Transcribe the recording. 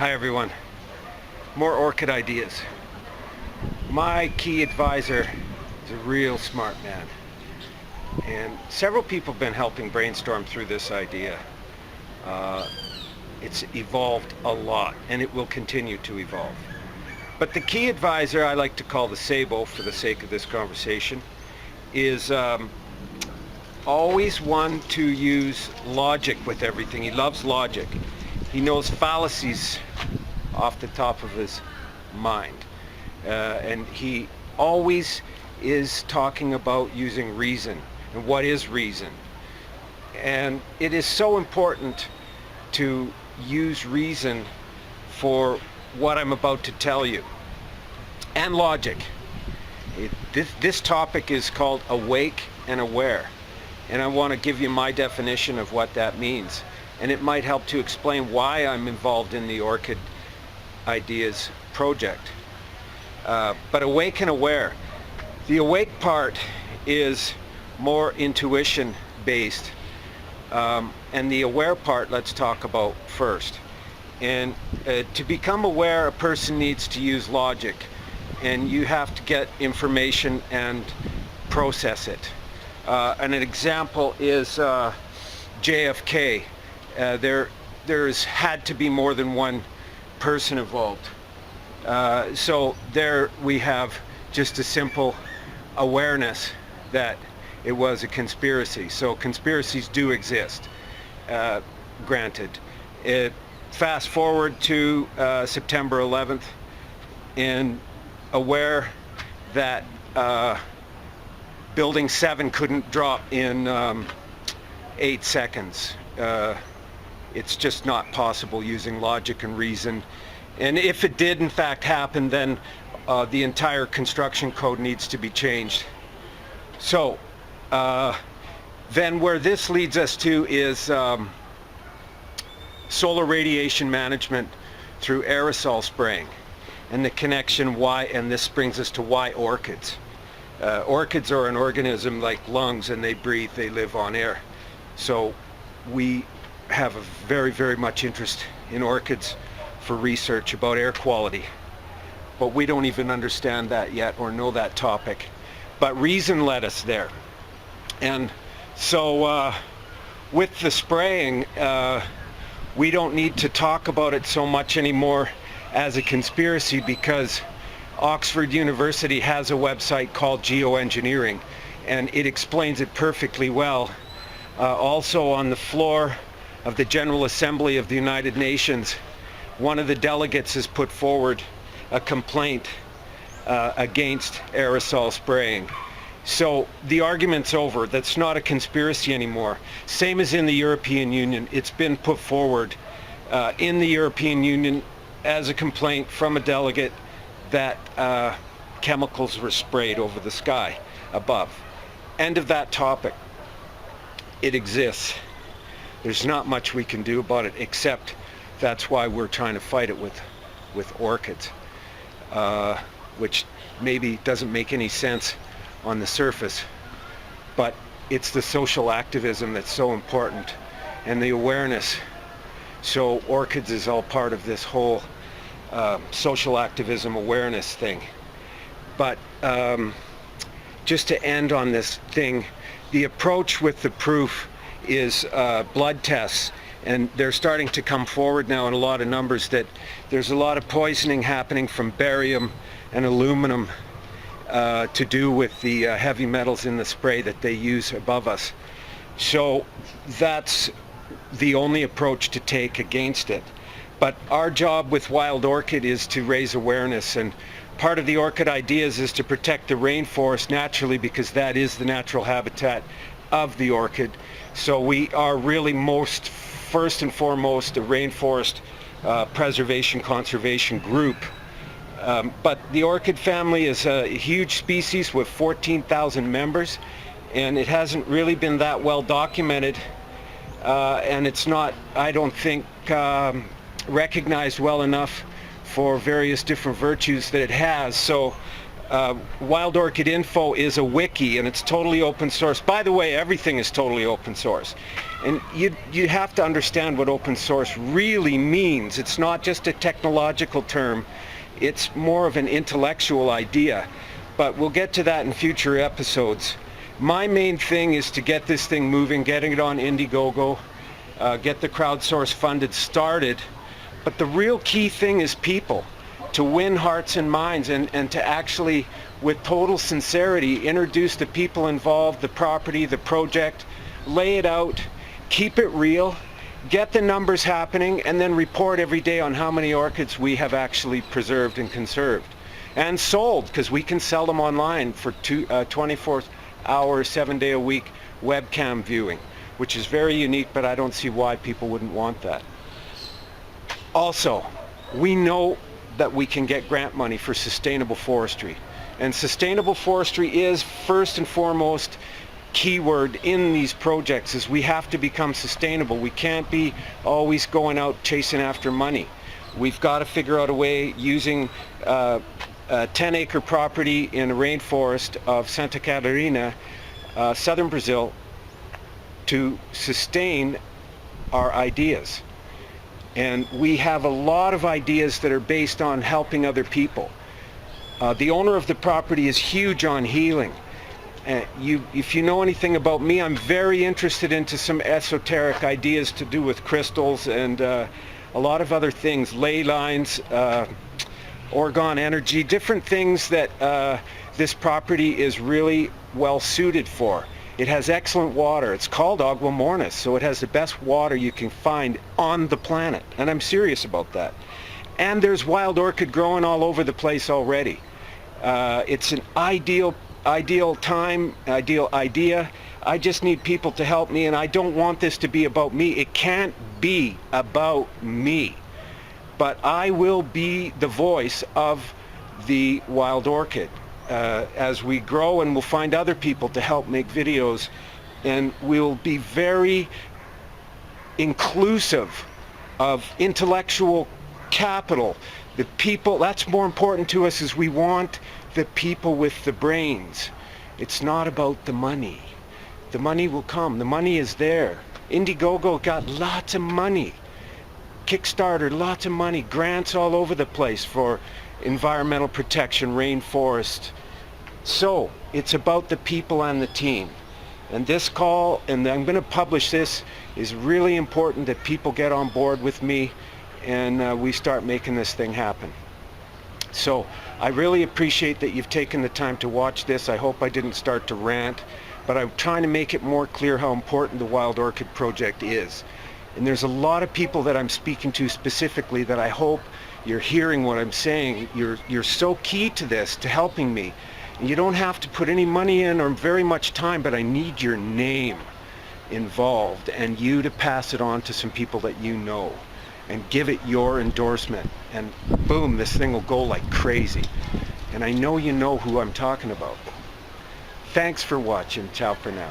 Hi everyone. More Orchid Ideas. My key advisor is a real smart man, and several people have been helping brainstorm through this idea. It's evolved a lot, and it will continue to evolve. But the key advisor, I like to call the Sabo for the sake of this conversation, is always one to use logic with everything. He loves logic. He knows fallacies off the top of his mind. And he always is talking about using reason and what is reason. And it is so important to use reason for what I'm about to tell you. And logic. This topic is called awake and aware. And I want to give you my definition of what that means. And it might help to explain why I'm involved in the Orchid Ideas project. But awake and aware. The awake part is more intuition based. And the aware part, let's talk about first. And to become aware, a person needs to use logic. And you have to get information and process it. And an example is JFK. There's had to be more than one person involved. So there we have just a simple awareness that it was a conspiracy. So conspiracies do exist, granted. Fast forward to September 11th, and aware that Building 7 couldn't drop in 8 seconds. It's just not possible using logic and reason. And if it did in fact happen, then the entire construction code needs to be changed. So then where this leads us to is solar radiation management through aerosol spraying, and the connection why, and this brings us to why orchids. Orchids are an organism like lungs, and they breathe, they live on air. So we have a very, very much interest in orchids for research about air quality. But we don't even understand that yet or know that topic. But reason led us there. And so with the spraying, we don't need to talk about it so much anymore as a conspiracy, because Oxford University has a website called Geoengineering, and it explains it perfectly well. Also on the floor of the General Assembly of the United Nations, one of the delegates has put forward a complaint against aerosol spraying. So the argument's over. That's not a conspiracy anymore. Same as in the European Union. It's been put forward in the European Union as a complaint from a delegate that chemicals were sprayed over the sky above. End of that topic. It exists. There's not much we can do about it, except that's why we're trying to fight it with orchids, which maybe doesn't make any sense on the surface, but it's the social activism that's so important, and the awareness. So orchids is all part of this whole social activism awareness thing. But just to end on this thing, the approach with the proof is blood tests, and they're starting to come forward now in a lot of numbers that there's a lot of poisoning happening from barium and aluminum to do with the heavy metals in the spray that they use above us. So that's the only approach to take against it. But our job with Wild Orchid is to raise awareness, and part of the Orchid Ideas is to protect the rainforest naturally, because that is the natural habitat of the orchid. So we are really first and foremost a rainforest preservation conservation group. But the orchid family is a huge species with 14,000 members, and it hasn't really been that well documented, and it's not, I don't think, recognized well enough for various different virtues that it has. So Wild Orchid Info is a wiki, and it's totally open source. By the way, everything is totally open source. And you have to understand what open source really means. It's not just a technological term, it's more of an intellectual idea. But we'll get to that in future episodes. My main thing is to get this thing moving, getting it on Indiegogo, get the crowdsource funded started. But the real key thing is people, to win hearts and minds, and to actually, with total sincerity, introduce the people involved, the property, the project, lay it out, keep it real, get the numbers happening, and then report every day on how many orchids we have actually preserved and conserved. And sold, because we can sell them online for 24-hour, 7-day-a-week webcam viewing, which is very unique, but I don't see why people wouldn't want that. Also, we know that we can get grant money for sustainable forestry. And sustainable forestry is first and foremost keyword in these projects, is we have to become sustainable. We can't be always going out chasing after money. We've got to figure out a way using a 10-acre property in a rainforest of Santa Catarina, southern Brazil, to sustain our ideas. And we have a lot of ideas that are based on helping other people. The owner of the property is huge on healing. If you know anything about me, I'm very interested into some esoteric ideas to do with crystals and a lot of other things, ley lines, orgone energy, different things that this property is really well suited for. It has excellent water. It's called Agua Mornis, so it has the best water you can find on the planet, and I'm serious about that. And there's wild orchid growing all over the place already. It's an ideal time, ideal idea. I just need people to help me, and I don't want this to be about me. It can't be about me. But I will be the voice of the wild orchid. As we grow, and we'll find other people to help make videos, and we'll be very inclusive of intellectual capital. The people, that's more important to us, is we want the people with the brains. It's not about the money. The money will come. The money is there. Indiegogo got lots of money. Kickstarter, lots of money. Grants all over the place for environmental protection, rainforest. So it's about the people and the team. And this call, and I'm going to publish this, is really important that people get on board with me, and we start making this thing happen. So I really appreciate that you've taken the time to watch this. I hope I didn't start to rant, but I'm trying to make it more clear how important the Wild Orchid Project is. And there's a lot of people that I'm speaking to specifically that I hope you're hearing what I'm saying. You're so key to this, to helping me. And you don't have to put any money in or very much time, but I need your name involved and you to pass it on to some people that you know and give it your endorsement, and boom, this thing will go like crazy. And I know you know who I'm talking about. Thanks for watching. Ciao for now.